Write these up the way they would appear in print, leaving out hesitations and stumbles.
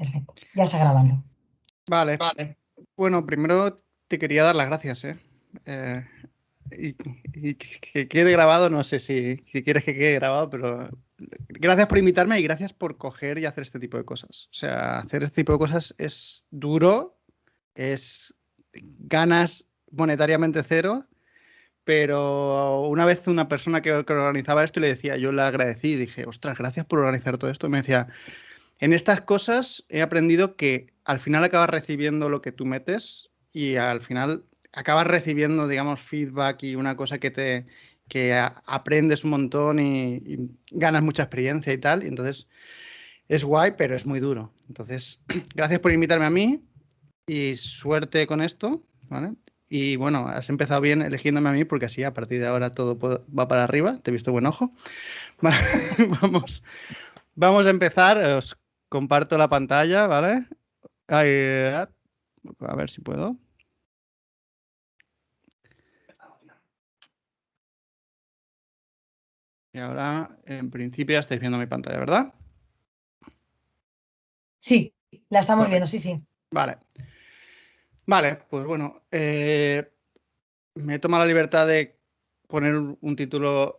Perfecto, ya está grabando. Vale. Bueno, primero te quería dar las gracias, ¿eh? Y que quede grabado, no sé si quieres que quede grabado, pero gracias por invitarme y gracias por coger y hacer este tipo de cosas. O sea, hacer este tipo de cosas es duro, es ganas monetariamente cero, pero una vez una persona que organizaba esto le decía, yo le agradecí y dije, ostras, gracias por organizar todo esto. Me decía, en estas cosas he aprendido que al final acabas recibiendo lo que tú metes y al final acabas recibiendo, digamos, feedback y una cosa que aprendes un montón y ganas mucha experiencia y tal. Y entonces es guay, pero es muy duro. Entonces, gracias por invitarme a mí y suerte con esto, ¿vale? Y bueno, has empezado bien eligiéndome a mí porque así a partir de ahora todo va para arriba. Te he visto buen ojo. Vamos. Vamos a empezar. Os comparto la pantalla, ¿vale? A ver si puedo. Y ahora, en principio, ya estáis viendo mi pantalla, ¿verdad? Sí, la estamos viendo, Correcto. sí, sí. Vale. Vale, pues bueno, me he tomado la libertad de poner un título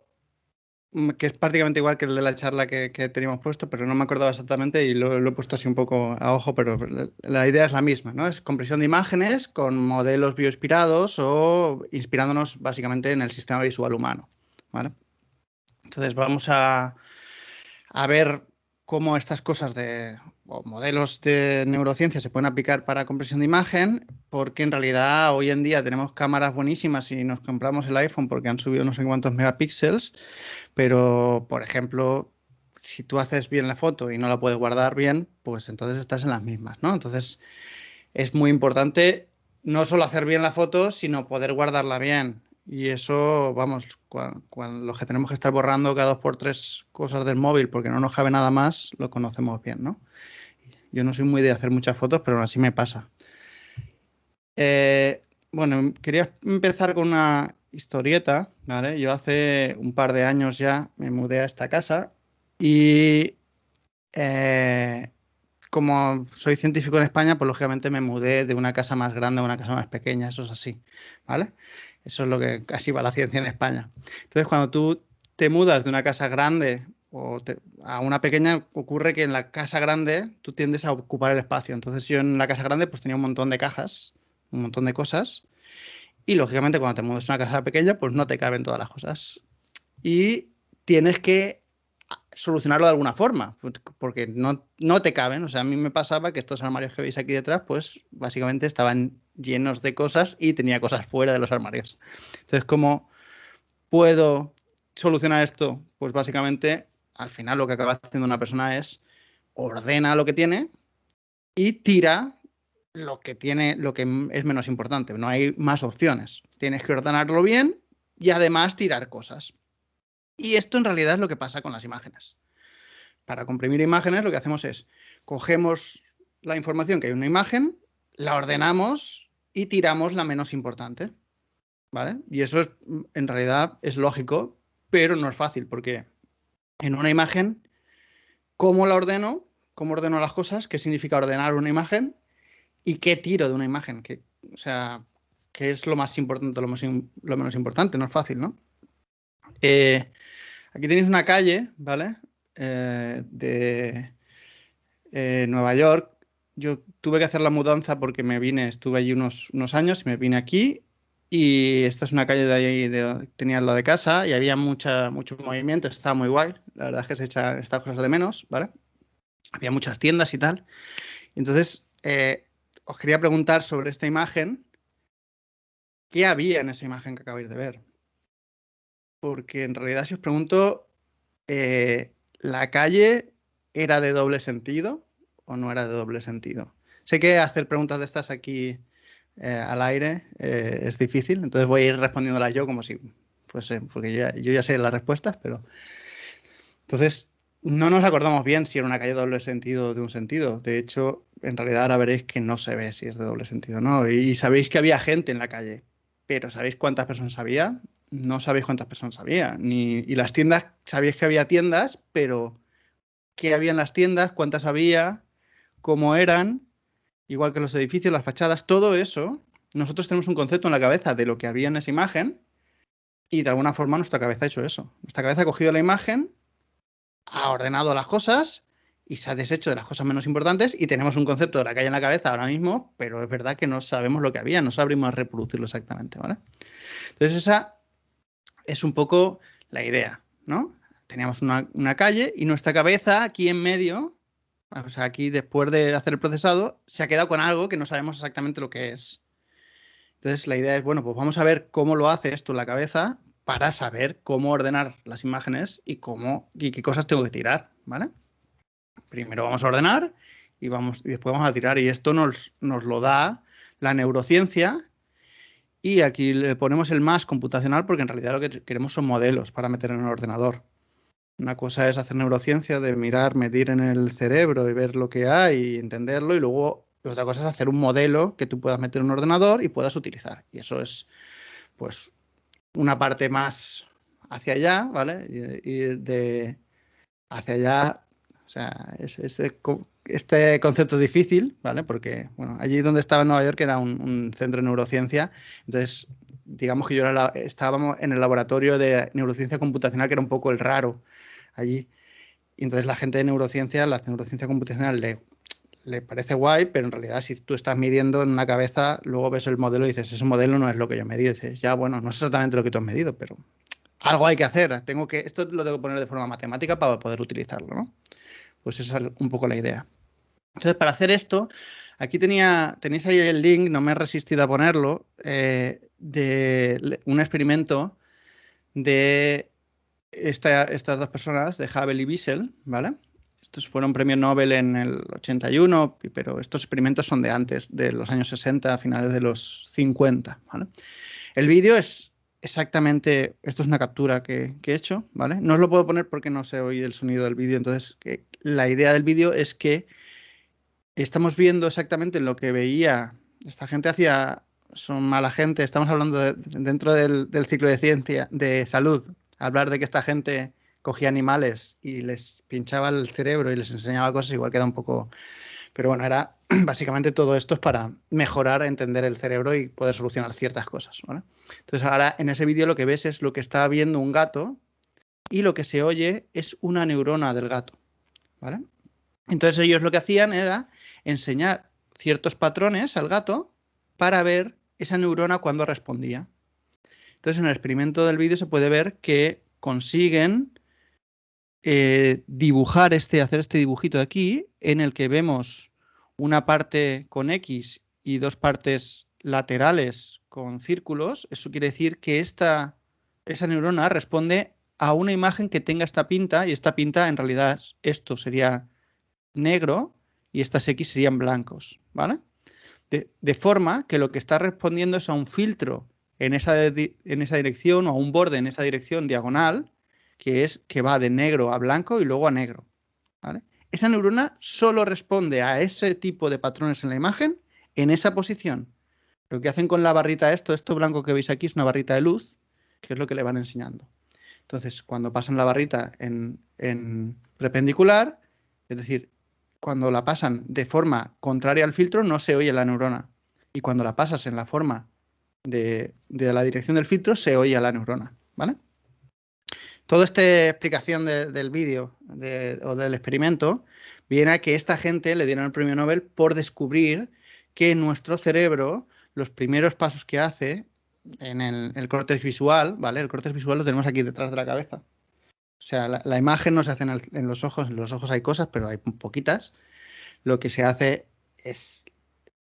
que es prácticamente igual que el de la charla que teníamos puesto, pero no me acordaba exactamente y lo he puesto así un poco a ojo, pero la idea es la misma, ¿no? Es compresión de imágenes con modelos bioinspirados o inspirándonos básicamente en el sistema visual humano, ¿vale? Entonces vamos a ver cómo estas cosas o modelos de neurociencia se pueden aplicar para compresión de imagen, porque en realidad hoy en día tenemos cámaras buenísimas y nos compramos el iPhone porque han subido no sé cuántos megapíxeles, pero, por ejemplo, si tú haces bien la foto y no la puedes guardar bien, pues entonces estás en las mismas, ¿no? Entonces es muy importante no solo hacer bien la foto, sino poder guardarla bien. Y eso, vamos, cuando los que tenemos que estar borrando cada 2 por 3 cosas del móvil porque no nos cabe nada más, lo conocemos bien, ¿no? Yo no soy muy de hacer muchas fotos, pero aún así me pasa. Bueno, quería empezar con una historieta, ¿vale? Yo hace un par de años ya me mudé a esta casa y eh, como soy científico en España, pues lógicamente me mudé de una casa más grande a una casa más pequeña, eso es así, ¿vale? Eso es lo que casi va la ciencia en España. Entonces, cuando tú te mudas de una casa grande a una pequeña, ocurre que en la casa grande tú tiendes a ocupar el espacio. Entonces, yo en la casa grande pues tenía un montón de cajas, un montón de cosas, y lógicamente cuando te mudas a una casa pequeña, pues no te caben todas las cosas. Y tienes que solucionarlo de alguna forma, porque no te caben. O sea, a mí me pasaba que estos armarios que veis aquí detrás, pues básicamente estaban llenos de cosas y tenía cosas fuera de los armarios. Entonces, ¿cómo puedo solucionar esto? Pues básicamente, al final lo que acaba haciendo una persona es ordena lo que tiene y tira lo que tiene, lo que es menos importante. No hay más opciones. Tienes que ordenarlo bien y además tirar cosas. Y esto en realidad es lo que pasa con las imágenes. Para comprimir imágenes lo que hacemos es cogemos la información que hay en una imagen, la ordenamos y tiramos la menos importante, ¿vale? Y eso es, en realidad es lógico, pero no es fácil porque en una imagen, ¿cómo la ordeno? ¿Cómo ordeno las cosas? ¿Qué significa ordenar una imagen? ¿Y qué tiro de una imagen? O sea, ¿qué es lo más importante, lo menos importante? No es fácil, ¿no? Eh, Aquí tenéis una calle, ¿vale? De Nueva York. Yo tuve que hacer la mudanza porque me vine, estuve allí unos años y me vine aquí. Y esta es una calle de ahí, tenía lo de casa y había mucho movimiento, estaba muy guay. La verdad es que se echa estas cosas de menos, ¿vale? Había muchas tiendas y tal. Entonces, os quería preguntar sobre esta imagen, ¿qué había en esa imagen que acabáis de ver? Porque en realidad, si os pregunto, ¿la calle era de doble sentido o no era de doble sentido? Sé que hacer preguntas de estas aquí al aire es difícil, entonces voy a ir respondiéndolas yo como si fuese, porque yo ya sé las respuestas, pero entonces no nos acordamos bien si era una calle de doble sentido o de un sentido. De hecho, en realidad ahora veréis que no se ve si es de doble sentido, ¿no? Y sabéis que había gente en la calle, pero ¿sabéis cuántas personas había? No sabéis cuántas personas había. Y las tiendas, sabéis que había tiendas, pero ¿qué había en las tiendas? ¿Cuántas había? cómo eran, igual que los edificios, las fachadas, todo eso, nosotros tenemos un concepto en la cabeza de lo que había en esa imagen y de alguna forma nuestra cabeza ha hecho eso. Nuestra cabeza ha cogido la imagen, ha ordenado las cosas y se ha deshecho de las cosas menos importantes y tenemos un concepto de la que hay en la cabeza ahora mismo, pero es verdad que no sabemos lo que había, no sabremos reproducirlo exactamente, ¿vale? Entonces esa es un poco la idea, ¿no? Teníamos una calle y nuestra cabeza aquí en medio, o sea, aquí después de hacer el procesado, se ha quedado con algo que no sabemos exactamente lo que es. Entonces la idea es, bueno, pues vamos a ver cómo lo hace esto en la cabeza para saber cómo ordenar las imágenes y qué cosas tengo que tirar, ¿vale? Primero vamos a ordenar y después vamos a tirar. Y esto nos lo da la neurociencia. Y aquí le ponemos el más computacional porque en realidad lo que queremos son modelos para meter en el ordenador. Una cosa es hacer neurociencia, de mirar, medir en el cerebro y ver lo que hay y entenderlo. Y luego otra cosa es hacer un modelo que tú puedas meter en un ordenador y puedas utilizar. Y eso es, pues, una parte más hacia allá, ¿vale? Y de hacia allá, o sea, este concepto difícil, ¿vale? Porque, bueno, allí donde estaba en Nueva York era un centro de neurociencia, entonces, digamos que estábamos en el laboratorio de neurociencia computacional, que era un poco el raro allí. Y entonces la gente de neurociencia, la neurociencia computacional le parece guay, pero en realidad si tú estás midiendo en una cabeza, luego ves el modelo y dices, ese modelo no es lo que yo medí. Y dices, ya, bueno, no es exactamente lo que tú has medido, pero algo hay que hacer. Esto lo tengo que poner de forma matemática para poder utilizarlo, ¿no? Pues esa es un poco la idea. Entonces, para hacer esto, aquí tenéis ahí el link, no me he resistido a ponerlo, de un experimento de estas dos personas, de Hubble y Wiesel, ¿vale? Estos fueron premios Nobel en el 81, pero estos experimentos son de antes, de los años 60, a finales de los 50, ¿vale? El vídeo es exactamente, esto es una captura que he hecho, ¿vale? No os lo puedo poner porque no se oye el sonido del vídeo, entonces la idea del vídeo es que estamos viendo exactamente lo que veía esta gente son mala gente, estamos hablando dentro del ciclo de ciencia, de salud, hablar de que esta gente cogía animales y les pinchaba el cerebro y les enseñaba cosas, igual queda un poco. Pero bueno, era básicamente todo esto es para mejorar, entender el cerebro y poder solucionar ciertas cosas, ¿vale? Entonces ahora en ese vídeo lo que ves es lo que está viendo un gato y lo que se oye es una neurona del gato, ¿vale? Entonces ellos lo que hacían era enseñar ciertos patrones al gato para ver esa neurona cuando respondía. Entonces en el experimento del vídeo se puede ver que consiguen hacer este dibujito de aquí, en el que vemos una parte con X y dos partes laterales con círculos. Eso quiere decir que esa neurona responde a una imagen que tenga esta pinta, y esta pinta en realidad esto sería negro y estas X serían blancos, ¿vale? De forma que lo que está respondiendo es a un filtro en esa dirección o a un borde en esa dirección diagonal, que va de negro a blanco y luego a negro, ¿vale? Esa neurona solo responde a ese tipo de patrones en la imagen en esa posición. Lo que hacen con la barrita esto blanco que veis aquí es una barrita de luz, que es lo que le van enseñando. Entonces, cuando pasan la barrita en perpendicular, es decir, cuando la pasan de forma contraria al filtro, no se oye la neurona. Y cuando la pasas en la forma de la dirección del filtro, se oye a la neurona, ¿vale? Toda esta explicación del vídeo o del experimento viene a que esta gente le dieron el premio Nobel por descubrir que en nuestro cerebro los primeros pasos que hace en el córtex visual, ¿vale? El córtex visual lo tenemos aquí detrás de la cabeza. O sea, la imagen no se hace en los ojos hay cosas, pero hay poquitas. Lo que se hace es,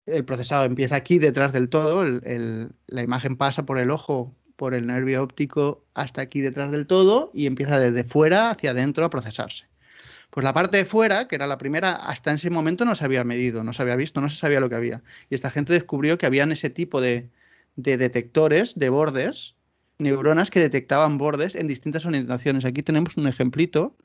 el procesado empieza aquí detrás del todo, la imagen pasa por el ojo, por el nervio óptico hasta aquí detrás del todo y empieza desde fuera hacia adentro a procesarse. Pues la parte de fuera, que era la primera, hasta ese momento no se había medido, no se había visto, no se sabía lo que había. Y esta gente descubrió que habían ese tipo de detectores de bordes, neuronas que detectaban bordes en distintas orientaciones. Aquí tenemos un ejemplito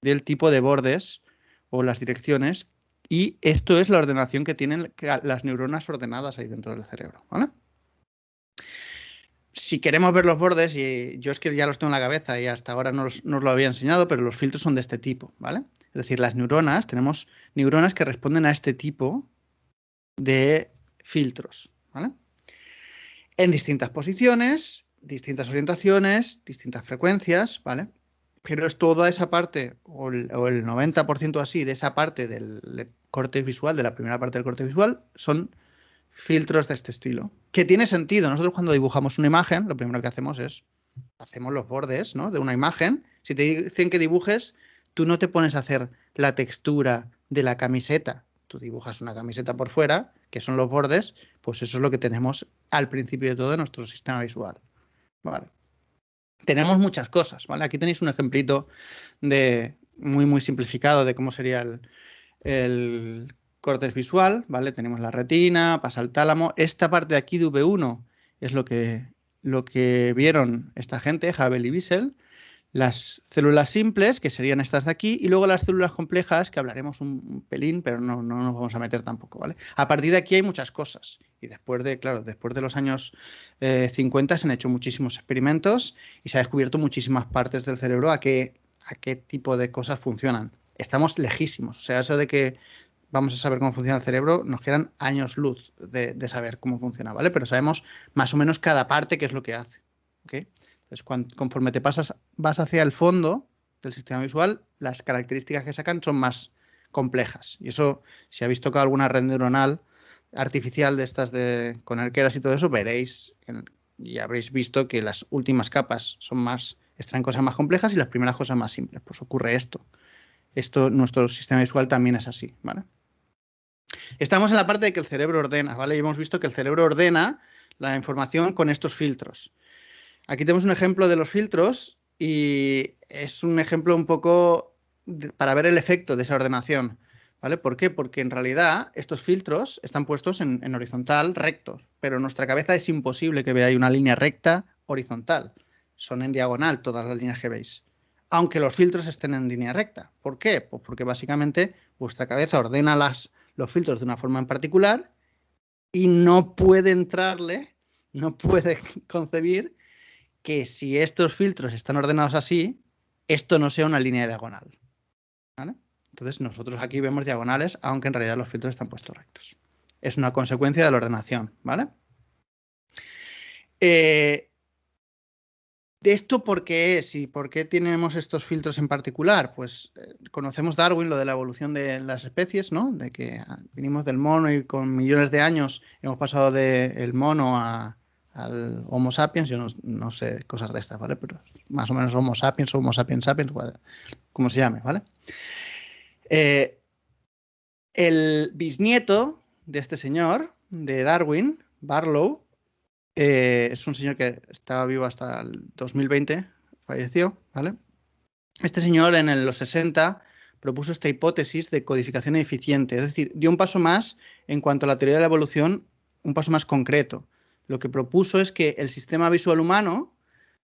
del tipo de bordes o las direcciones, y esto es la ordenación que tienen las neuronas ordenadas ahí dentro del cerebro, ¿vale? si queremos ver los bordes, y yo es que ya los tengo en la cabeza y hasta ahora no os lo había enseñado, pero los filtros son de este tipo, ¿vale? Es decir, las neuronas, tenemos neuronas que responden a este tipo de filtros, ¿vale? En distintas posiciones, distintas orientaciones, distintas frecuencias, ¿vale? Pero es toda esa parte, o el 90% así, de esa parte del corte visual, de la primera parte del corte visual, son filtros de este estilo. Que tiene sentido. Nosotros cuando dibujamos una imagen, lo primero que hacemos es, hacemos los bordes, ¿no?, de una imagen. Si te dicen que dibujes, tú no te pones a hacer la textura de la camiseta. Tú dibujas una camiseta por fuera, que son los bordes, pues eso es lo que tenemos al principio de todo en nuestro sistema visual. Vale. Tenemos muchas cosas, ¿vale? Aquí tenéis un ejemplito de muy simplificado de cómo sería el cortes visual, ¿vale? Tenemos la retina, pasa al tálamo. Esta parte de aquí de V1 es lo que vieron esta gente, Havel y Wiesel. Las células simples, que serían estas de aquí, y luego las células complejas, que hablaremos un pelín, pero no nos vamos a meter tampoco, ¿vale? A partir de aquí hay muchas cosas. Y después de los años 50 se han hecho muchísimos experimentos y se ha descubierto muchísimas partes del cerebro a qué tipo de cosas funcionan. Estamos lejísimos. O sea, eso de que vamos a saber cómo funciona el cerebro, nos quedan años luz de saber cómo funciona, ¿vale? Pero sabemos más o menos cada parte qué es lo que hace, ¿ok? Entonces, conforme vas hacia el fondo del sistema visual, las características que sacan son más complejas. Y eso, si habéis tocado alguna red neuronal artificial de estas con arqueras y todo eso, veréis y habréis visto que las últimas capas extraen cosas más complejas y las primeras cosas más simples. Pues ocurre esto. Nuestro sistema visual también es así, ¿vale? Estamos en la parte de que el cerebro ordena, ¿vale? Y hemos visto que el cerebro ordena la información con estos filtros. Aquí tenemos un ejemplo de los filtros y es un ejemplo un poco para ver el efecto de esa ordenación, ¿vale? ¿Por qué? Porque en realidad estos filtros están puestos en horizontal, rectos, pero en nuestra cabeza es imposible que veáis una línea recta horizontal. Son en diagonal todas las líneas que veis, aunque los filtros estén en línea recta. ¿Por qué? Pues porque básicamente vuestra cabeza ordena los filtros de una forma en particular y no puede no puede concebir que si estos filtros están ordenados así, esto no sea una línea diagonal, ¿vale? Entonces nosotros aquí vemos diagonales, aunque en realidad los filtros están puestos rectos. Es una consecuencia de la ordenación, ¿vale? ¿De esto por qué es y por qué tenemos estos filtros en particular? Pues conocemos Darwin, lo de la evolución de las especies, ¿no? De que vinimos del mono y con millones de años hemos pasado del mono al Homo sapiens. Yo no sé cosas de estas, ¿vale? Pero más o menos Homo sapiens, sapiens, como se llame, ¿vale? El bisnieto de este señor, de Darwin, Barlow, es un señor que estaba vivo hasta el 2020, falleció, ¿vale? Este señor en los 60 propuso esta hipótesis de codificación eficiente, es decir, dio un paso más en cuanto a la teoría de la evolución, un paso más concreto. Lo que propuso es que el sistema visual humano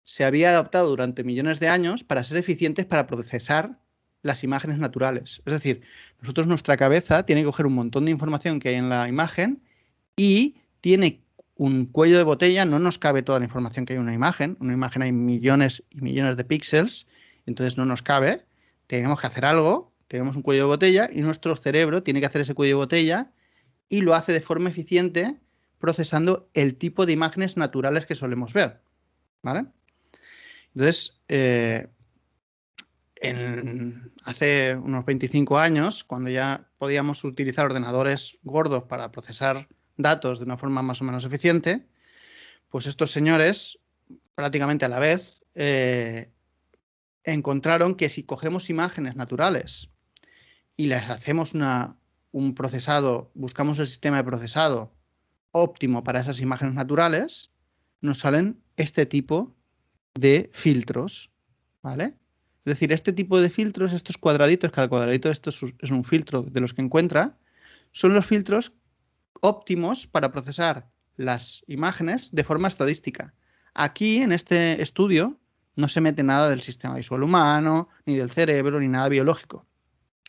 se había adaptado durante millones de años para ser eficientes para procesar las imágenes naturales. Es decir, nuestra cabeza tiene que coger un montón de información que hay en la imagen y tiene un cuello de botella, no nos cabe toda la información que hay en una imagen hay millones y millones de píxeles, entonces no nos cabe, tenemos que hacer algo, tenemos un cuello de botella y nuestro cerebro tiene que hacer ese cuello de botella y lo hace de forma eficiente procesando el tipo de imágenes naturales que solemos ver, ¿vale? Entonces, hace unos 25 años, cuando ya podíamos utilizar ordenadores gordos para procesar datos de una forma más o menos eficiente, pues estos señores, prácticamente a la vez, encontraron que si cogemos imágenes naturales y les hacemos un procesado, buscamos el sistema de procesado óptimo para esas imágenes naturales, nos salen este tipo de filtros, ¿vale? Es decir, este tipo de filtros, estos cuadraditos, cada cuadradito de estos es un filtro de los que encuentra, son los filtros óptimos para procesar las imágenes de forma estadística. Aquí, en este estudio, no se mete nada del sistema visual humano, ni del cerebro, ni nada biológico.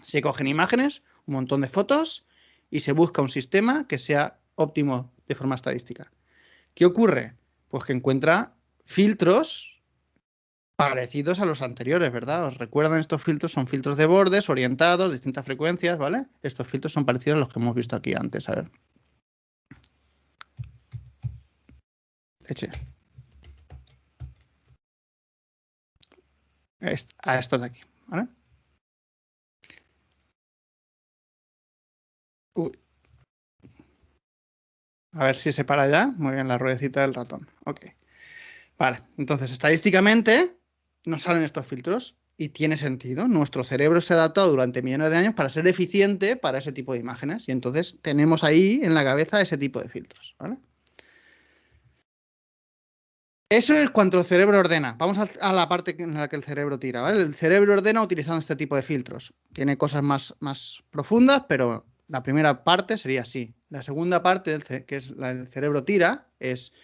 Se cogen imágenes, un montón de fotos, y se busca un sistema que sea óptimo de forma estadística. ¿Qué ocurre? Pues que encuentra filtros parecidos a los anteriores, ¿verdad? ¿Os recuerdan estos filtros? Son filtros de bordes, orientados, distintas frecuencias, ¿vale? Estos filtros son parecidos a los que hemos visto aquí antes. A ver. Eche. A estos de aquí, ¿vale? Uy. A ver si se para ya. Muy bien, la ruedecita del ratón. Ok. Vale, entonces estadísticamente nos salen estos filtros y tiene sentido. Nuestro cerebro se ha adaptado durante millones de años para ser eficiente para ese tipo de imágenes y entonces tenemos ahí en la cabeza ese tipo de filtros, ¿vale? Eso es cuando el cerebro ordena. Vamos a la parte en la que el cerebro tira, ¿vale? El cerebro ordena utilizando este tipo de filtros. Tiene cosas más profundas, pero la primera parte sería así. La segunda parte, que es la del cerebro tira, es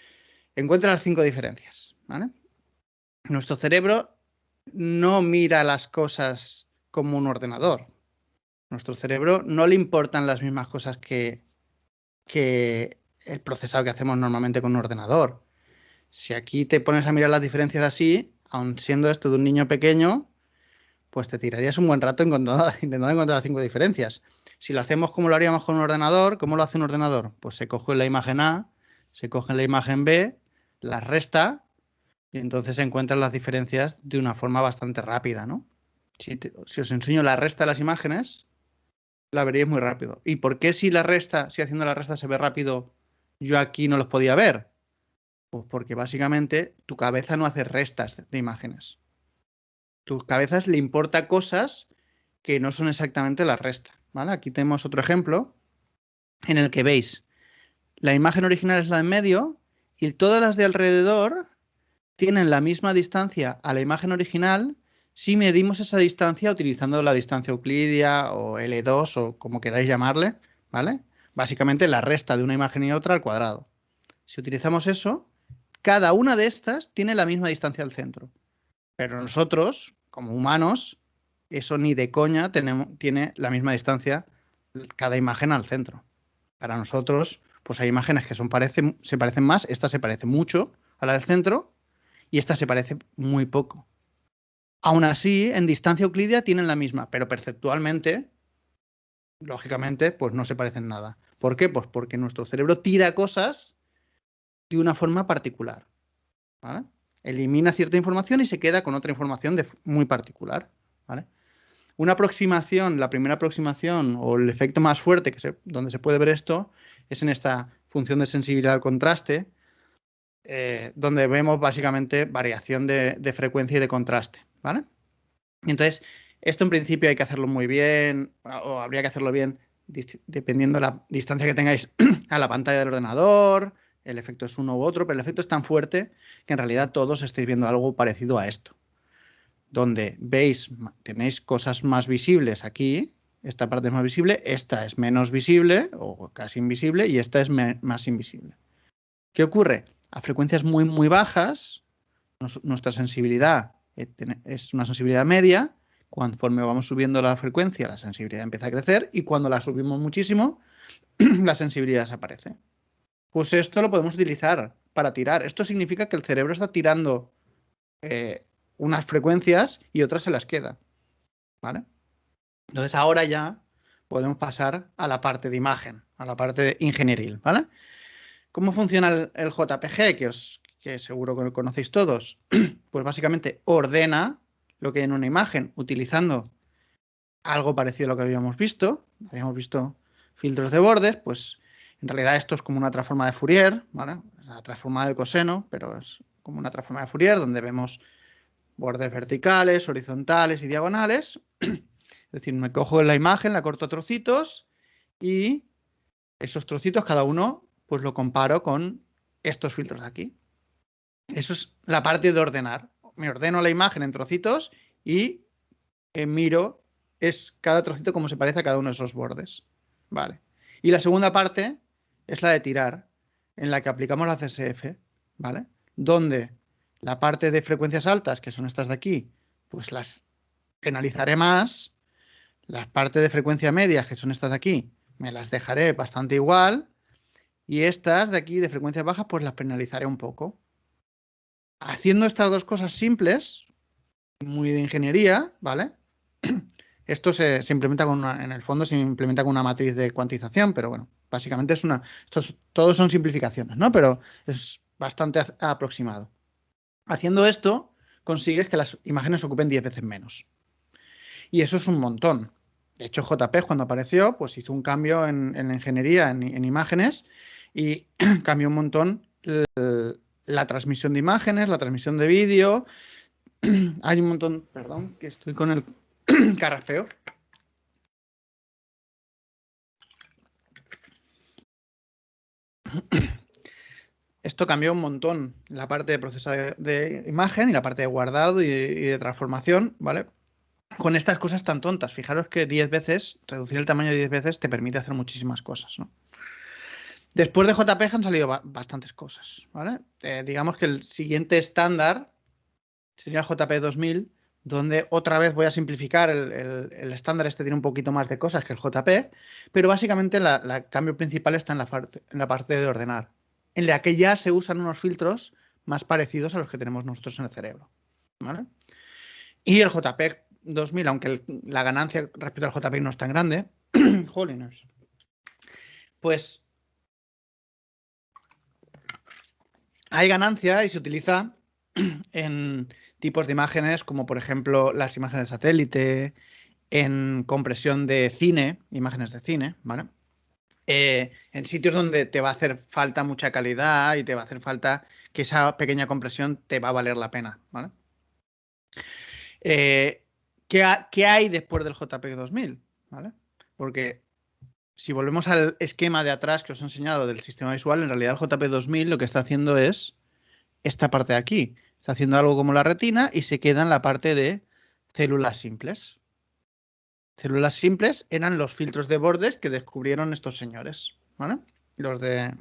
encuentra las 5 diferencias, ¿vale? Nuestro cerebro no mira las cosas como un ordenador. Nuestro cerebro no le importan las mismas cosas que el procesado que hacemos normalmente con un ordenador. Si aquí te pones a mirar las diferencias así, aun siendo esto de un niño pequeño, pues te tirarías un buen rato intentando encontrar las 5 diferencias. Si lo hacemos como lo haríamos con un ordenador, ¿cómo lo hace un ordenador? Pues se coge la imagen A, se coge la imagen B, las resta y entonces se encuentran las diferencias de una forma bastante rápida, ¿no? Si os enseño la resta de las imágenes, la veréis muy rápido. ¿Y por qué si haciendo la resta se ve rápido, yo aquí no los podía ver? Pues porque básicamente tu cabeza no hace restas de imágenes. Tu cabeza le importa cosas que no son exactamente la resta, ¿vale? Aquí tenemos otro ejemplo en el que veis la imagen original es la de en medio y todas las de alrededor tienen la misma distancia a la imagen original si medimos esa distancia utilizando la distancia euclidia o L2 o como queráis llamarle, ¿vale? Básicamente la resta de una imagen y otra al cuadrado. Si utilizamos eso, cada una de estas tiene la misma distancia al centro. Pero nosotros, como humanos, eso ni de coña tiene la misma distancia cada imagen al centro. Para nosotros, pues hay imágenes que se parecen más, esta se parece mucho a la del centro y esta se parece muy poco. Aún así, en distancia euclídea tienen la misma, pero perceptualmente, lógicamente, pues no se parecen nada. ¿Por qué? Pues porque nuestro cerebro tira cosas de una forma particular, ¿vale? Elimina cierta información y se queda con otra información muy particular, ¿vale? Una aproximación, la primera aproximación o el efecto más fuerte donde se puede ver esto es en esta función de sensibilidad al contraste, donde vemos básicamente variación de frecuencia y de contraste, ¿vale? Y entonces, esto en principio hay que hacerlo muy bien, o habría que hacerlo bien dependiendo de la distancia que tengáis a la pantalla del ordenador, el efecto es uno u otro, pero el efecto es tan fuerte que en realidad todos estáis viendo algo parecido a esto, donde veis, tenéis cosas más visibles aquí, esta parte es más visible, esta es menos visible o casi invisible y esta es más invisible. ¿Qué ocurre? A frecuencias muy bajas, nuestra sensibilidad es una sensibilidad media. Conforme vamos subiendo la frecuencia, la sensibilidad empieza a crecer y cuando la subimos muchísimo, la sensibilidad desaparece. Pues esto lo podemos utilizar para tirar. Esto significa que el cerebro está tirando unas frecuencias y otras se las queda, ¿vale? Entonces ahora ya podemos pasar a la parte de imagen, a la parte ingenieril, ¿vale? ¿Cómo funciona el JPG? Que seguro que lo conocéis todos. Pues básicamente ordena lo que hay en una imagen utilizando algo parecido a lo que habíamos visto. Habíamos visto filtros de bordes, pues en realidad esto es como una transforma de Fourier, ¿vale? Es la transforma del coseno, pero es como una transforma de Fourier donde vemos bordes verticales, horizontales y diagonales. Es decir, me cojo la imagen, la corto a trocitos y esos trocitos cada uno pues lo comparo con estos filtros de aquí. Eso es la parte de ordenar. Me ordeno la imagen en trocitos y miro cada trocito como se parece a cada uno de esos bordes. Vale. Y la segunda parte es la de tirar, en la que aplicamos la CSF, ¿vale? Donde la parte de frecuencias altas, que son estas de aquí, pues las penalizaré más. Las partes de frecuencia media, que son estas de aquí, me las dejaré bastante igual. Y estas de aquí de frecuencias bajas, pues las penalizaré un poco, haciendo estas dos cosas simples, muy de ingeniería, ¿vale? Esto se implementa en el fondo se implementa con una matriz de cuantización, pero bueno, básicamente todos son simplificaciones, ¿no? Pero es bastante aproximado. Haciendo esto, consigues que las imágenes ocupen 10 veces menos. Y eso es un montón. De hecho, JPEG cuando apareció, pues hizo un cambio en la ingeniería, en imágenes, y cambió un montón la transmisión de imágenes, la transmisión de vídeo. Hay un montón, perdón, que estoy con el carraspeo. Esto cambió un montón la parte de procesado de imagen y la parte de guardado y de transformación, ¿vale? Con estas cosas tan tontas. Fijaros que 10 veces, reducir el tamaño de 10 veces te permite hacer muchísimas cosas, ¿no? Después de JPEG han salido bastantes cosas, ¿vale? Digamos que el siguiente estándar sería el JPEG 2000, donde otra vez voy a simplificar. El estándar este tiene un poquito más de cosas que el JPEG, pero básicamente el cambio principal está en la parte de ordenar, en la que ya se usan unos filtros más parecidos a los que tenemos nosotros en el cerebro, ¿vale? Y el JPEG 2000, aunque la ganancia respecto al JPEG no es tan grande, jolines, pues hay ganancia y se utiliza en tipos de imágenes como por ejemplo las imágenes de satélite, en compresión de cine, imágenes de cine, ¿vale? En sitios donde te va a hacer falta mucha calidad y te va a hacer falta que esa pequeña compresión te va a valer la pena, ¿vale? ¿Qué hay después del JPEG 2000? ¿Vale? Porque si volvemos al esquema de atrás que os he enseñado del sistema visual, en realidad el JPEG 2000 lo que está haciendo es esta parte de aquí. Está haciendo algo como la retina y se queda en la parte de células simples. Células simples eran los filtros de bordes que descubrieron estos señores, ¿vale? Los de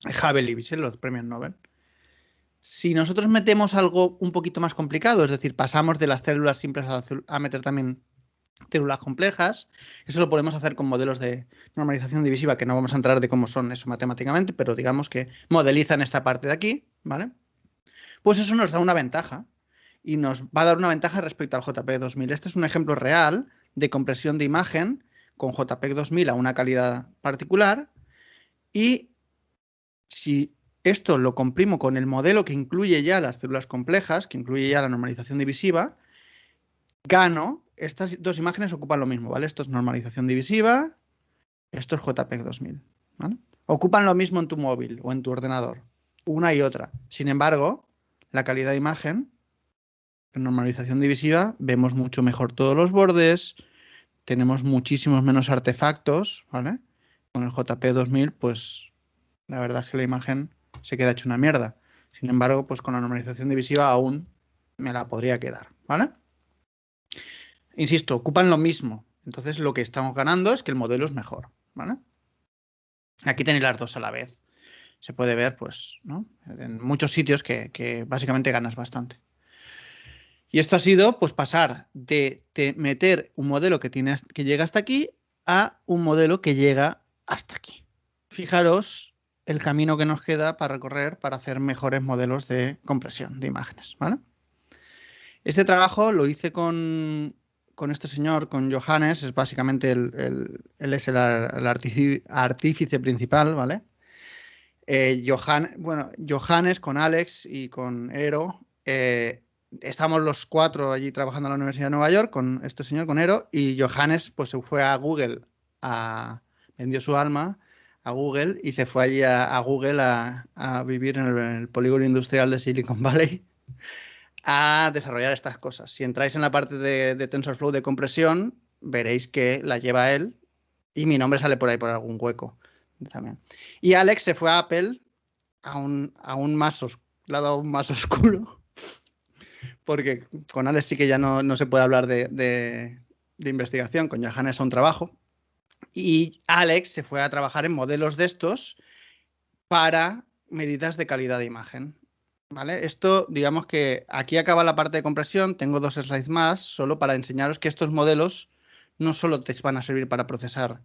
Hubble y Wiesel, los premios Nobel. Si nosotros metemos algo un poquito más complicado, es decir, pasamos de las células simples a meter también células complejas, eso lo podemos hacer con modelos de normalización divisiva, que no vamos a entrar de cómo son eso matemáticamente, pero digamos que modelizan esta parte de aquí, ¿vale? Pues eso nos da una ventaja y nos va a dar una ventaja respecto al JPEG 2000. Este es un ejemplo real de compresión de imagen con JPEG 2000 a una calidad particular, y si esto lo comprimo con el modelo que incluye ya las células complejas, que incluye ya la normalización divisiva, gano. Estas dos imágenes ocupan lo mismo, ¿vale? Esto es normalización divisiva, esto es JPEG 2000, ¿vale? Ocupan lo mismo en tu móvil o en tu ordenador, una y otra. Sin embargo, la calidad de imagen, en normalización divisiva, vemos mucho mejor todos los bordes, tenemos muchísimos menos artefactos, ¿vale? Con el JPEG 2000, pues la verdad es que la imagen se queda hecha una mierda. Sin embargo, pues con la normalización divisiva aún me la podría quedar, ¿vale? Insisto, ocupan lo mismo. Entonces lo que estamos ganando es que el modelo es mejor, ¿vale? Aquí tenéis las dos a la vez. Se puede ver, pues, ¿no? En muchos sitios que básicamente ganas bastante. Y esto ha sido, pues, pasar de meter un modelo que llega hasta aquí a un modelo que llega hasta aquí. Fijaros el camino que nos queda para recorrer para hacer mejores modelos de compresión de imágenes, ¿vale? Este trabajo lo hice con este señor, con Johannes, es básicamente él es el artífice principal, ¿vale? Johannes con Alex y con Eero, estamos los cuatro allí trabajando en la Universidad de Nueva York con este señor, con Eero, y Johannes pues se fue a Google, vendió su alma a Google y se fue allí a Google a vivir en el polígono industrial de Silicon Valley a desarrollar estas cosas. Si entráis en la parte de TensorFlow de compresión, veréis que la lleva él y mi nombre sale por ahí por algún hueco también. Y Alex se fue a Apple aún más lado aún más oscuro, porque con Alex sí que ya no se puede hablar de investigación, con Johannes a un trabajo. Y Alex se fue a trabajar en modelos de estos para medidas de calidad de imagen. ¿Vale? Esto, digamos que aquí acaba la parte de compresión. Tengo dos slides más, solo para enseñaros que estos modelos no solo te van a servir para procesar,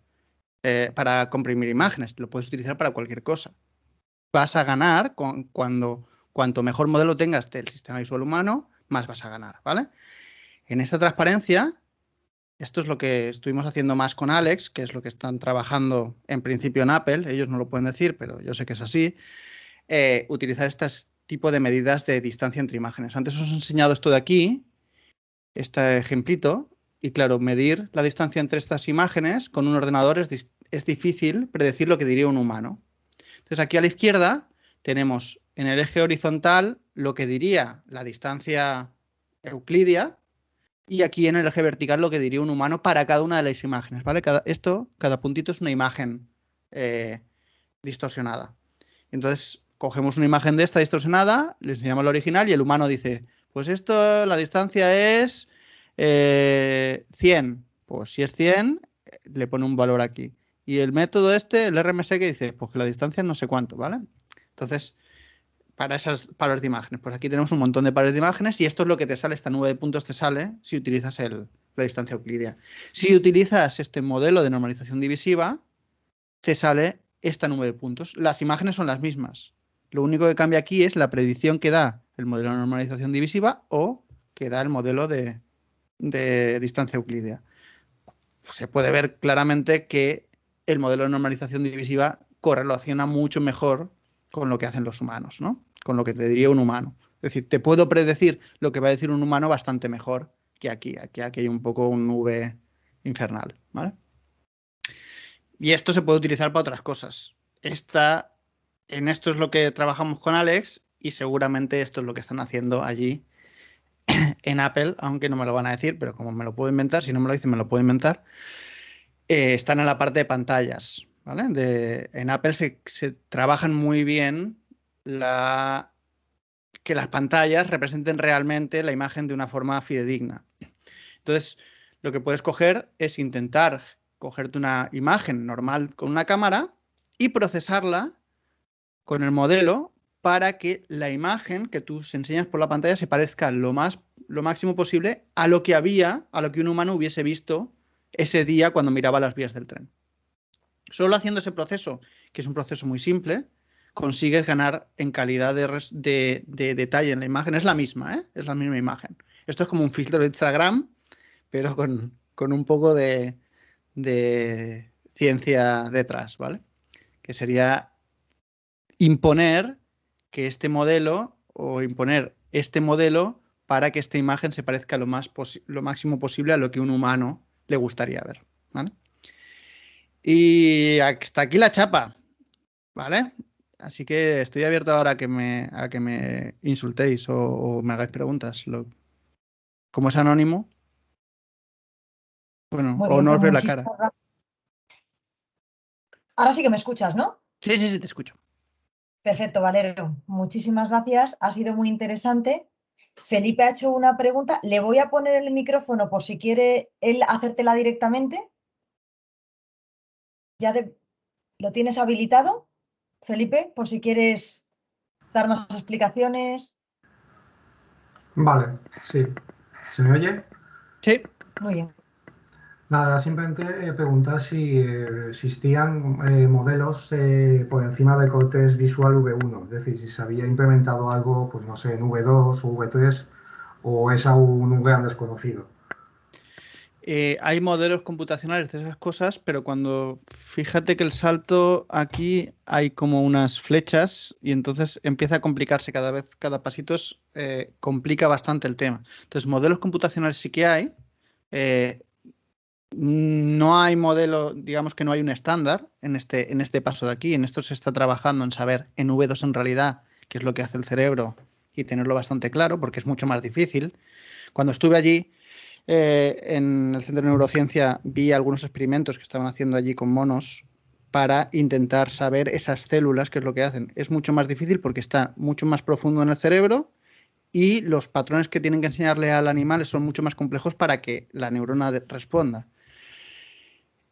para comprimir imágenes, lo puedes utilizar para cualquier cosa. Vas a ganar cuando cuanto mejor modelo tengas del sistema visual humano, más vas a ganar, ¿vale? En esta transparencia, esto es lo que estuvimos haciendo más con Alex, que es lo que están trabajando en principio en Apple, ellos no lo pueden decir, pero yo sé que es así, utilizar este tipo de medidas de distancia entre imágenes. Antes os he enseñado esto de aquí, este ejemplito, y claro, medir la distancia entre estas imágenes con un ordenador es difícil predecir lo que diría un humano. Entonces aquí a la izquierda tenemos en el eje horizontal lo que diría la distancia euclidia y aquí en el eje vertical lo que diría un humano para cada una de las imágenes, ¿vale? Cada puntito es una imagen distorsionada. Entonces cogemos una imagen de esta distorsionada, le enseñamos la original y el humano dice, pues esto, la distancia es 100. Pues si es 100, le pone un valor aquí. Y el método este, el RMS, que dice, pues que la distancia es no sé cuánto, ¿vale? Entonces, para esas pares de imágenes, pues aquí tenemos un montón de pares de imágenes y esto es lo que te sale, esta nube de puntos te sale si utilizas la distancia euclidia. Si utilizas este modelo de normalización divisiva, te sale esta nube de puntos. Las imágenes son las mismas. Lo único que cambia aquí es la predicción que da el modelo de normalización divisiva o que da el modelo de distancia euclidia. Se puede ver claramente que el modelo de normalización divisiva correlaciona mucho mejor con lo que hacen los humanos, ¿no? Con lo que te diría un humano. Es decir, te puedo predecir lo que va a decir un humano bastante mejor que aquí. Aquí hay un poco un nube infernal, ¿vale? Y esto se puede utilizar para otras cosas. En esto es lo que trabajamos con Alex y seguramente esto es lo que están haciendo allí en Apple, aunque no me lo van a decir, pero como me lo puedo inventar, si no me lo dicen me lo puedo inventar, están en la parte de pantallas, ¿vale? En Apple se trabajan muy bien que las pantallas representen realmente la imagen de una forma fidedigna. Entonces, lo que puedes coger es intentar cogerte una imagen normal con una cámara y procesarla con el modelo para que la imagen que tú enseñas por la pantalla se parezca lo máximo posible a lo que un humano hubiese visto ese día cuando miraba las vías del tren. Solo haciendo ese proceso, que es un proceso muy simple, consigues ganar en calidad de detalle en la imagen. Es la misma, ¿eh? Es la misma imagen. Esto es como un filtro de Instagram, pero con un poco de ciencia detrás, ¿vale? Que sería imponer que este modelo o imponer este modelo para que esta imagen se parezca lo máximo posible a lo que un humano le gustaría ver, ¿vale? Y hasta aquí la chapa, ¿vale? Así que estoy abierto ahora a que me insultéis o me hagáis preguntas. Como es anónimo, bueno, Muy o bien, no pues os veo la cara. muchísimas gracias. Ahora sí que me escuchas, ¿no? Sí, sí, sí, te escucho. Perfecto, Valero. Muchísimas gracias. Ha sido muy interesante. Felipe ha hecho una pregunta. Le voy a poner el micrófono por si quiere él hacértela directamente. ¿Lo tienes habilitado, Felipe? Por si quieres dar más explicaciones. Vale, sí. ¿Se me oye? Sí. Muy bien. Nada, simplemente preguntar si existían modelos por encima del Cortex Visual V1, es decir, si se había implementado algo, pues no sé, en V2 o V3, o es aún un gran desconocido. Hay modelos computacionales de esas cosas, pero fíjate que el salto aquí hay como unas flechas y entonces empieza a complicarse cada vez, cada pasito complica bastante el tema. Entonces, modelos computacionales sí que hay. eh, no hay modelo, digamos que no hay un estándar en este paso de aquí. En esto se está trabajando en saber en V2 en realidad qué es lo que hace el cerebro y tenerlo bastante claro, porque es mucho más difícil. Cuando estuve allí, en el Centro de Neurociencia vi algunos experimentos que estaban haciendo allí con monos para intentar saber esas células, qué es lo que hacen. Es mucho más difícil porque está mucho más profundo en el cerebro y los patrones que tienen que enseñarle al animal son mucho más complejos para que la neurona responda.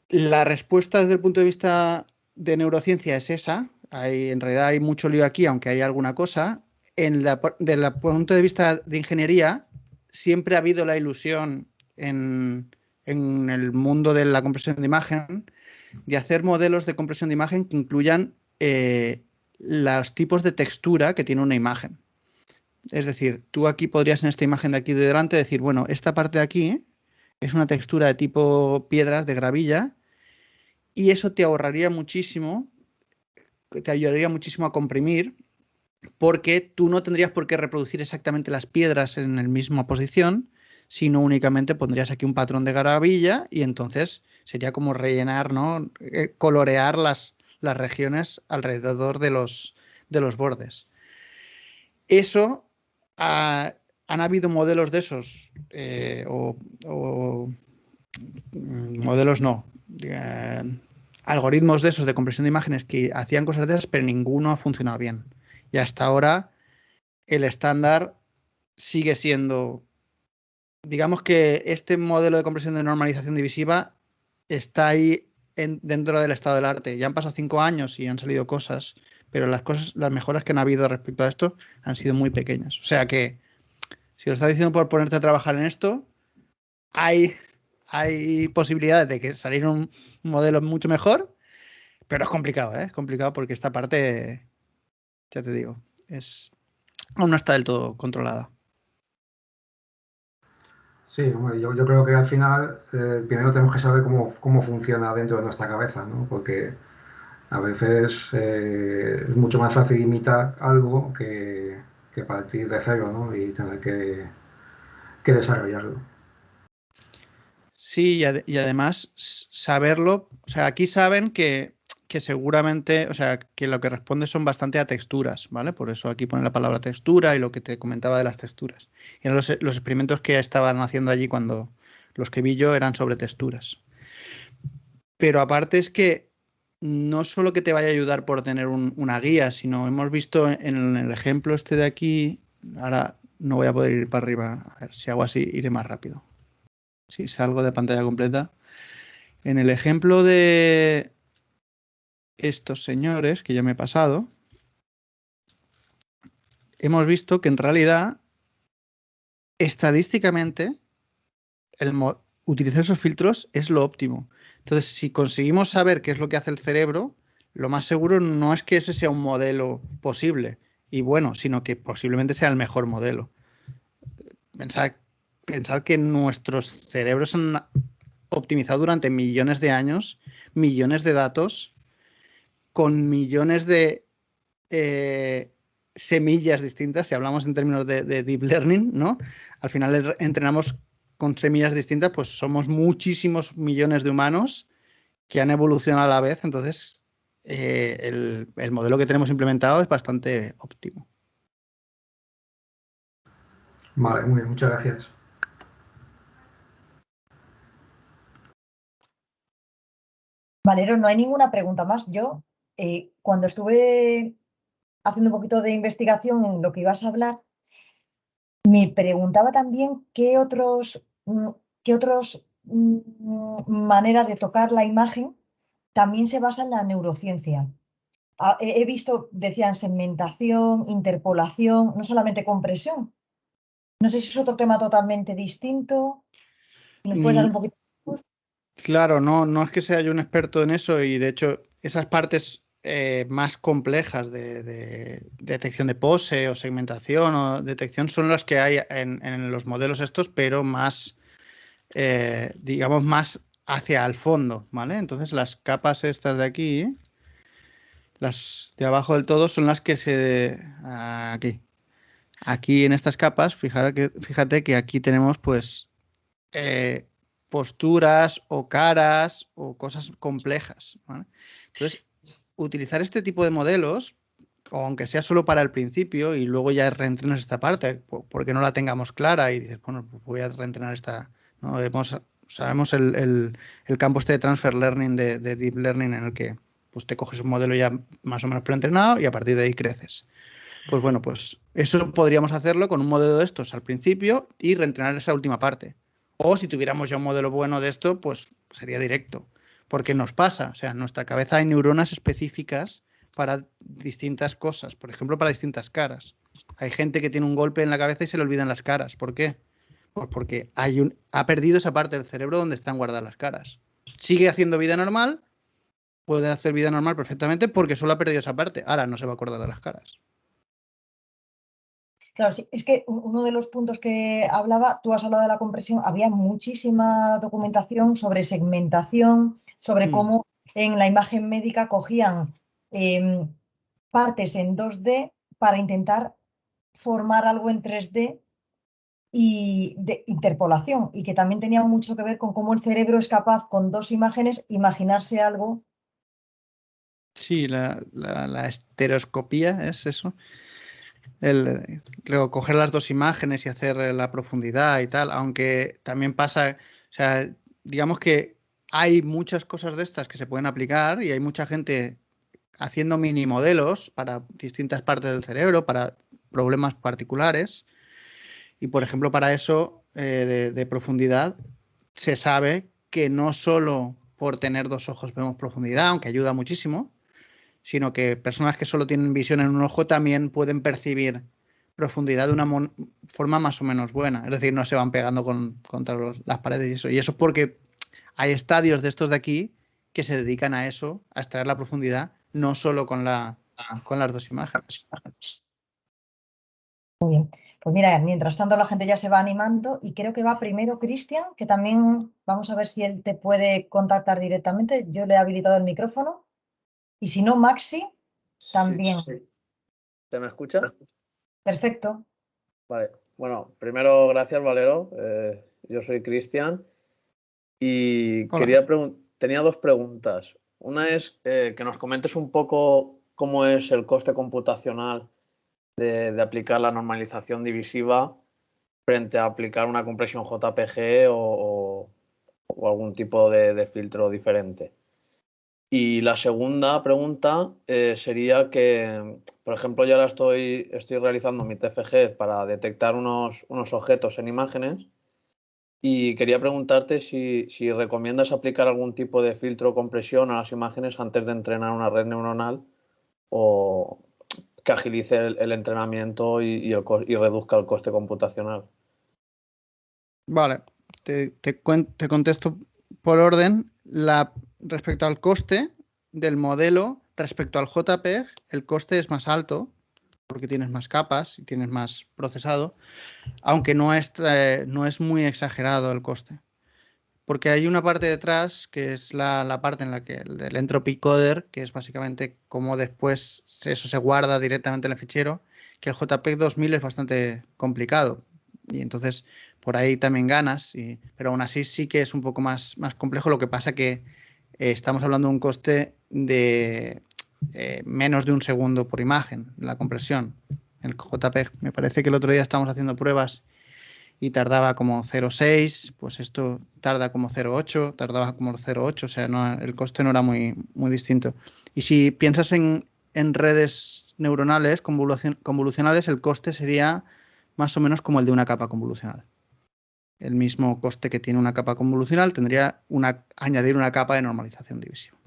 La respuesta desde el punto de vista de neurociencia es esa. En realidad hay mucho lío aquí, aunque hay alguna cosa. Desde el punto de vista de ingeniería, siempre ha habido la ilusión en el mundo de la compresión de imagen de hacer modelos de compresión de imagen que incluyan los tipos de textura que tiene una imagen. Es decir, tú aquí podrías en esta imagen de aquí de delante decir, bueno, esta parte de aquí es una textura de tipo piedras de gravilla y eso te ahorraría muchísimo, te ayudaría muchísimo a comprimir porque tú no tendrías por qué reproducir exactamente las piedras en la misma posición, sino únicamente pondrías aquí un patrón de gravilla y entonces sería como rellenar, ¿no? Colorear las regiones alrededor de los bordes. Eso, han habido modelos de esos, modelos no, algoritmos de esos de compresión de imágenes que hacían cosas de esas, pero ninguno ha funcionado bien. Y hasta ahora el estándar sigue siendo, digamos que este modelo de compresión de normalización divisiva está ahí dentro del estado del arte. Ya han pasado 5 años y han salido cosas, pero las mejoras que han habido respecto a esto han sido muy pequeñas. O sea que, si lo estás diciendo por ponerte a trabajar en esto, hay posibilidades de que salir un modelo mucho mejor, pero es complicado, ¿eh? Es complicado porque esta parte, ya te digo, aún no está del todo controlada. Sí, hombre, yo creo que al final primero tenemos que saber cómo funciona dentro de nuestra cabeza, ¿no? Porque a veces es mucho más fácil imitar algo que partir de cero, ¿no? Y tener que desarrollarlo. Sí, y además saberlo, o sea, aquí saben que seguramente, o sea, que lo que responde son bastante a texturas, ¿vale? Por eso aquí pone la palabra textura y lo que te comentaba de las texturas. Y eran los experimentos que estaban haciendo allí cuando los que vi yo eran sobre texturas. Pero aparte es que no solo que te vaya a ayudar por tener una guía, sino hemos visto en el ejemplo este de aquí, ahora no voy a poder ir para arriba, a ver si hago así, iré más rápido. Si salgo de pantalla completa. En el ejemplo de estos señores que ya me he pasado, hemos visto que en realidad, estadísticamente, utilizar esos filtros es lo óptimo. Entonces, si conseguimos saber qué es lo que hace el cerebro, lo más seguro no es que ese sea un modelo posible y bueno, sino que posiblemente sea el mejor modelo. Pensad que nuestros cerebros han optimizado durante millones de años, millones de datos, con millones de semillas distintas, si hablamos en términos de deep learning, ¿no? Al final entrenamos con semillas distintas, pues somos muchísimos millones de humanos que han evolucionado a la vez, entonces el modelo que tenemos implementado es bastante óptimo. Vale, muy bien, muchas gracias. Valero, no hay ninguna pregunta más. Yo, cuando estuve haciendo un poquito de investigación en lo que ibas a hablar, me preguntaba también qué otros maneras de tocar la imagen también se basa en la neurociencia. He visto, decían, segmentación, interpolación, no solamente compresión. No sé si es otro tema totalmente distinto. ¿Nos puedes dar un poquito? Claro, no es que sea yo un experto en eso y de hecho esas partes más complejas de detección de pose o segmentación o detección son las que hay en los modelos estos, pero más, digamos, más hacia el fondo, ¿vale? Entonces las capas estas de aquí, las de abajo del todo, son las que aquí en estas capas, fíjate que aquí tenemos pues eh, posturas o caras o cosas complejas, ¿vale? Entonces, utilizar este tipo de modelos, o aunque sea solo para el principio y luego ya reentrenas esta parte, porque no la tengamos clara y dices, bueno, pues voy a reentrenar esta, ¿no? Sabemos el campo este de transfer learning, de deep learning, en el que pues te coges un modelo ya más o menos preentrenado y a partir de ahí creces. Pues bueno, pues eso podríamos hacerlo con un modelo de estos al principio y reentrenar esa última parte. O si tuviéramos ya un modelo bueno de esto, pues sería directo. Porque nos pasa, o sea, en nuestra cabeza hay neuronas específicas para distintas cosas, por ejemplo, para distintas caras. Hay gente que tiene un golpe en la cabeza y se le olvidan las caras. ¿Por qué? Pues porque ha perdido esa parte del cerebro donde están guardadas las caras. Sigue haciendo vida normal, puede hacer vida normal perfectamente porque solo ha perdido esa parte. Ahora no se va a acordar de las caras. Claro, sí, es que uno de los puntos que hablaba, tú has hablado de la compresión, había muchísima documentación sobre segmentación, sobre cómo en la imagen médica cogían partes en 2D para intentar formar algo en 3D y de interpolación, y que también tenía mucho que ver con cómo el cerebro es capaz con 2 imágenes imaginarse algo. Sí, la estereoscopía es eso. Luego coger las 2 imágenes y hacer la profundidad y tal, aunque también pasa, o sea, digamos que hay muchas cosas de estas que se pueden aplicar y hay mucha gente haciendo mini modelos para distintas partes del cerebro, para problemas particulares. Y por ejemplo, para eso de profundidad, se sabe que no solo por tener 2 ojos vemos profundidad, aunque ayuda muchísimo, sino que personas que solo tienen visión en un ojo también pueden percibir profundidad de una forma más o menos buena. Es decir, no se van pegando contra las paredes y eso. Y eso es porque hay estadios de estos de aquí que se dedican a eso, a extraer la profundidad, no solo con las 2 imágenes. Muy bien. Pues mira, mientras tanto la gente ya se va animando y creo que va primero Cristian, que también vamos a ver si él te puede contactar directamente. Yo le he habilitado el micrófono. Y si no, Maxi, también. Sí. ¿Se me escucha? Perfecto. Vale. Bueno, primero, gracias, Valero. Yo soy Cristian y Hola. tenía 2 preguntas. Una es que nos comentes un poco cómo es el coste computacional de aplicar la normalización divisiva frente a aplicar una compresión JPG o algún tipo de filtro diferente. Y la segunda pregunta sería que, por ejemplo, yo ahora estoy realizando mi TFG para detectar unos objetos en imágenes y quería preguntarte si recomiendas aplicar algún tipo de filtro o compresión a las imágenes antes de entrenar una red neuronal o que agilice el entrenamiento y reduzca el coste computacional. Vale, te contesto por orden. Respecto al coste del modelo, respecto al JPEG, el coste es más alto porque tienes más capas y tienes más procesado, aunque no es muy exagerado el coste. Porque hay una parte detrás que es la parte en la que el entropy coder, que es básicamente cómo después eso se guarda directamente en el fichero, que el JPEG 2000 es bastante complicado. Y entonces por ahí también ganas, pero aún así sí que es un poco más complejo. Lo que pasa que estamos hablando de un coste de menos de 1 segundo por imagen, la compresión. El JPEG, me parece que el otro día estábamos haciendo pruebas y tardaba como 0,6, pues esto tarda como 0,8, tardaba como 0,8, o sea, el coste no era muy distinto. Y si piensas en redes neuronales convolucionales, el coste sería más o menos como el de una capa convolucional. El mismo coste que tiene una capa convolucional tendría añadir una capa de normalización divisiva.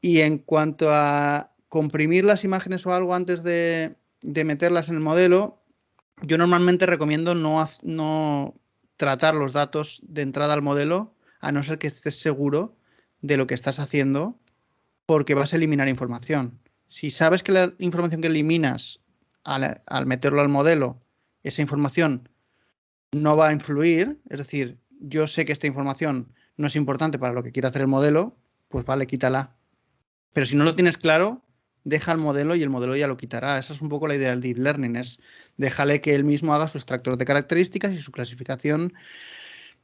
Y en cuanto a comprimir las imágenes o algo antes de meterlas en el modelo, yo normalmente recomiendo no tratar los datos de entrada al modelo, a no ser que estés seguro de lo que estás haciendo, porque vas a eliminar información. Si sabes que la información que eliminas al meterlo al modelo, esa información no va a influir, es decir, yo sé que esta información no es importante para lo que quiere hacer el modelo, pues vale, quítala. Pero si no lo tienes claro, deja el modelo y el modelo ya lo quitará. Esa es un poco la idea del deep learning, es déjale que él mismo haga su extractor de características y su clasificación,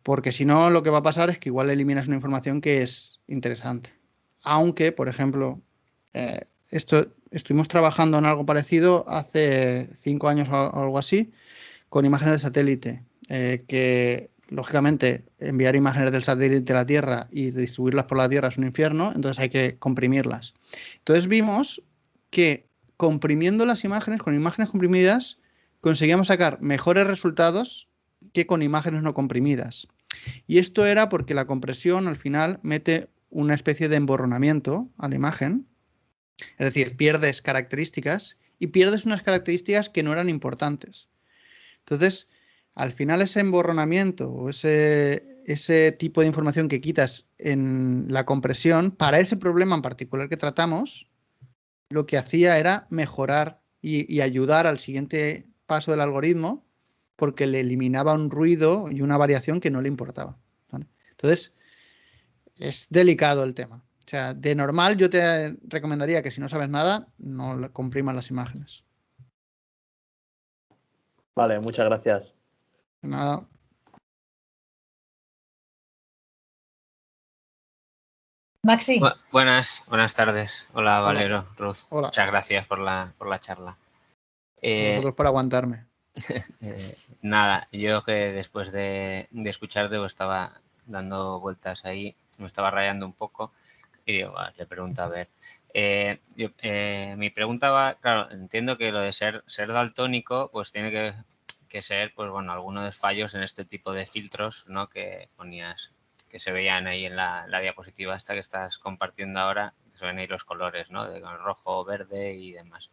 porque si no, lo que va a pasar es que igual eliminas una información que es interesante. Aunque, por ejemplo, estuvimos trabajando en algo parecido hace 5 años o algo así, con imágenes de satélite, que lógicamente enviar imágenes del satélite a la Tierra y distribuirlas por la Tierra es un infierno, entonces hay que comprimirlas. Entonces vimos que comprimiendo las imágenes, con imágenes comprimidas, conseguíamos sacar mejores resultados que con imágenes no comprimidas. Y esto era porque la compresión al final mete una especie de emborronamiento a la imagen, es decir, pierdes características y pierdes unas características que no eran importantes. Entonces, al final ese emborronamiento o ese tipo de información que quitas en la compresión, para ese problema en particular que tratamos, lo que hacía era mejorar y ayudar al siguiente paso del algoritmo porque le eliminaba un ruido y una variación que no le importaba, ¿vale? Entonces, es delicado el tema. O sea, de normal yo te recomendaría que si no sabes nada, no comprimas las imágenes. Vale, muchas gracias. Nada. Maxi, Buenas tardes. Hola, Valero, Ruth. Hola. Muchas gracias por la charla. A vosotros por aguantarme. Nada, yo que después de escucharte pues estaba dando vueltas ahí, me estaba rayando un poco y digo, le pregunto a ver. Mi pregunta va, claro, entiendo que lo de ser daltónico pues tiene que ser, pues bueno, algunos de fallos en este tipo de filtros, ¿no? Que ponías, que se veían ahí en la diapositiva esta que estás compartiendo ahora, se ven ahí los colores, ¿no? De rojo, verde y demás.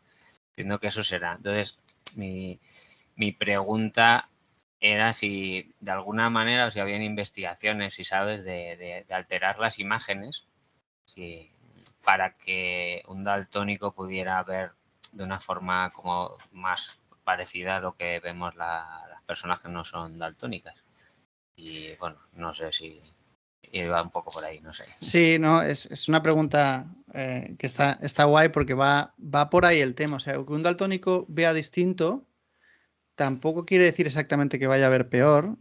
Entiendo que eso será. Entonces, mi pregunta era si de alguna manera, o si habían investigaciones, si sabes, de alterar las imágenes para que un daltónico pudiera ver de una forma como más parecida a lo que vemos las personas que no son daltónicas. Y bueno, no sé si iba un poco por ahí, no sé. Sí, no, es una pregunta que está guay porque va por ahí el tema. O sea, que un daltónico vea distinto tampoco quiere decir exactamente que vaya a ver peor.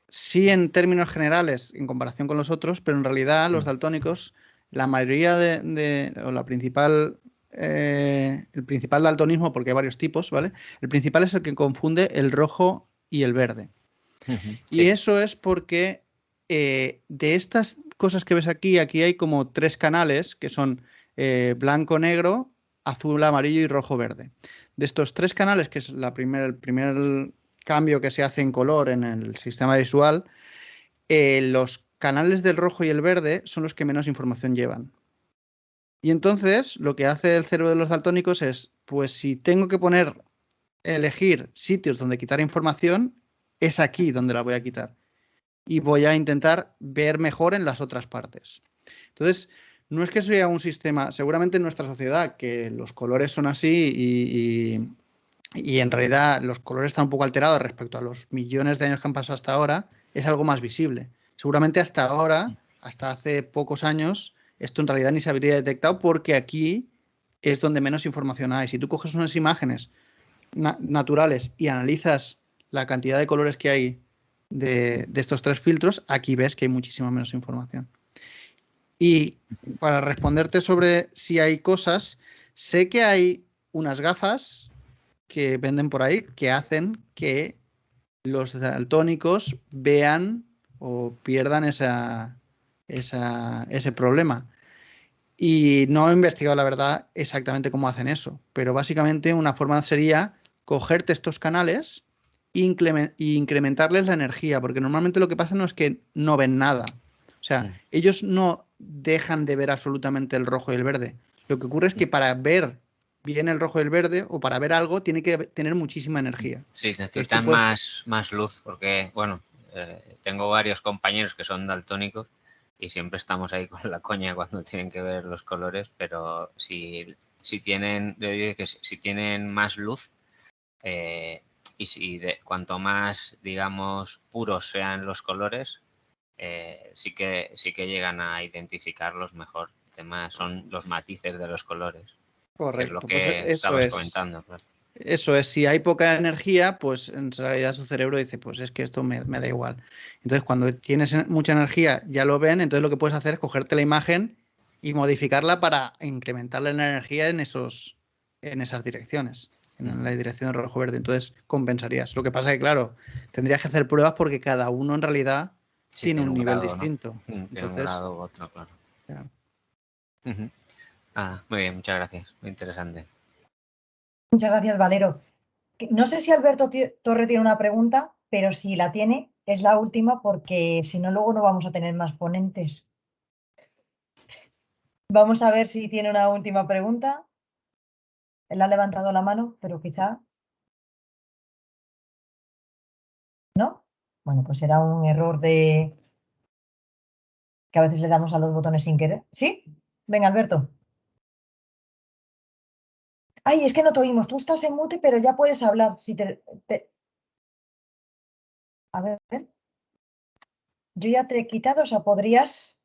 Sí, en términos generales, en comparación con los otros, pero en realidad los daltónicos, la mayoría o la principal, el principal daltonismo, porque hay varios tipos, ¿vale? El principal es el que confunde el rojo y el verde. Y eso es porque de estas cosas que ves aquí hay como 3 canales que son blanco, negro, azul, amarillo y rojo, verde. De estos 3 canales, que es el primer cambio que se hace en color en el sistema visual, los canales del rojo y el verde son los que menos información llevan. Y entonces lo que hace el cerebro de los daltónicos es, pues si tengo que elegir sitios donde quitar información, es aquí donde la voy a quitar. Y voy a intentar ver mejor en las otras partes. Entonces, no es que sea un sistema, seguramente en nuestra sociedad, que los colores son así y en realidad los colores están un poco alterados respecto a los millones de años que han pasado hasta ahora, es algo más visible. Seguramente hasta ahora, hasta hace pocos años, esto en realidad ni se habría detectado porque aquí es donde menos información hay. Si tú coges unas imágenes naturales y analizas la cantidad de colores que hay de estos 3 filtros, aquí ves que hay muchísima menos información. Y para responderte sobre si hay cosas, sé que hay unas gafas que venden por ahí que hacen que los daltónicos vean o pierdan ese problema. Y no he investigado, la verdad, exactamente cómo hacen eso, pero básicamente una forma sería cogerte estos canales e incrementarles la energía, porque normalmente lo que pasa no es que no ven nada. O sea, ellos no dejan de ver absolutamente el rojo y el verde. Lo que ocurre es que para ver bien el rojo y el verde, o para ver algo, tiene que tener muchísima energía. Sí, necesitan más luz, porque, bueno, tengo varios compañeros que son daltónicos y siempre estamos ahí con la coña cuando tienen que ver los colores, pero si tienen más luz y cuanto más, digamos, puros sean los colores, sí que llegan a identificarlos mejor. El tema son los matices de los colores. Correcto, que es lo que estabas comentando. Claro. Eso es, si hay poca energía, pues en realidad su cerebro dice, pues es que esto me da igual. Entonces, cuando tienes mucha energía, ya lo ven, entonces lo que puedes hacer es cogerte la imagen y modificarla para incrementarle la energía en esas direcciones, en la dirección de rojo-verde. Entonces, compensarías. Lo que pasa es que, claro, tendrías que hacer pruebas porque cada uno en realidad tiene un nivel grado, distinto. ¿no? Entonces, tiene un grado u otro, claro. Claro. Muy bien, muchas gracias. Muy interesante. Muchas gracias, Valero. No sé si Alberto Torre tiene una pregunta, pero si la tiene, es la última porque si no, luego no vamos a tener más ponentes. Vamos a ver si tiene una última pregunta. Él ha levantado la mano, pero quizá... ¿No? Bueno, pues será un error que a veces le damos a los botones sin querer. ¿Sí? Venga, Alberto. Ay, es que no te oímos. Tú estás en mute, pero ya puedes hablar. Si A ver. Yo ya te he quitado, o sea, podrías...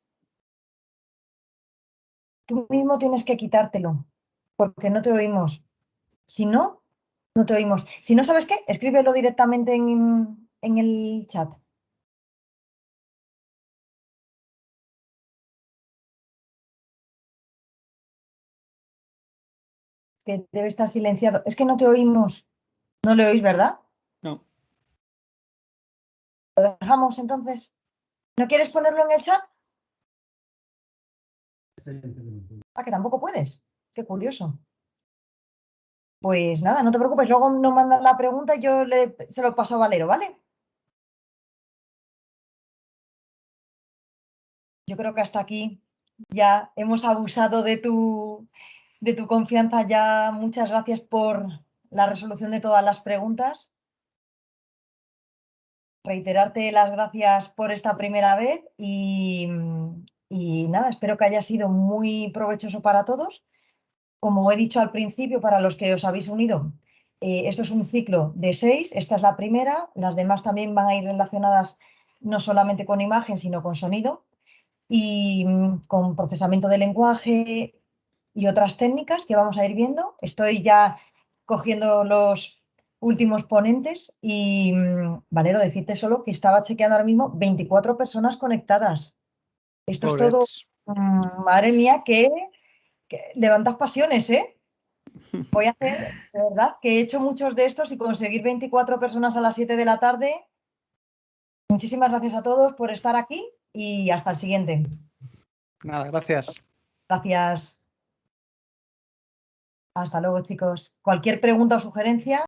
Tú mismo tienes que quitártelo, porque no te oímos. Si no, no te oímos. Si no sabes qué, escríbelo directamente en el chat. Que debe estar silenciado. Es que no te oímos. No le oís, ¿verdad? No. ¿Lo dejamos entonces? ¿No quieres ponerlo en el chat? Ah, que tampoco puedes. Qué curioso. Pues nada, no te preocupes. Luego nos mandas la pregunta y yo se lo paso a Valero, ¿vale? Yo creo que hasta aquí ya hemos abusado de tu confianza. Ya muchas gracias por la resolución de todas las preguntas. Reiterarte las gracias por esta primera vez y nada, espero que haya sido muy provechoso para todos. Como he dicho al principio, para los que os habéis unido, esto es un ciclo de 6, esta es la primera, las demás también van a ir relacionadas no solamente con imagen, sino con sonido y con procesamiento de lenguaje y otras técnicas que vamos a ir viendo. Estoy ya cogiendo los últimos ponentes y, Valero, decirte solo que estaba chequeando ahora mismo 24 personas conectadas. Esto es todo, Pobrets. madre mía, que levantas pasiones, ¿eh? Voy a hacer, de verdad, que he hecho muchos de estos y conseguir 24 personas a las 7 de la tarde. Muchísimas gracias a todos por estar aquí y hasta el siguiente. Nada, gracias. Gracias. Hasta luego, chicos. Cualquier pregunta o sugerencia.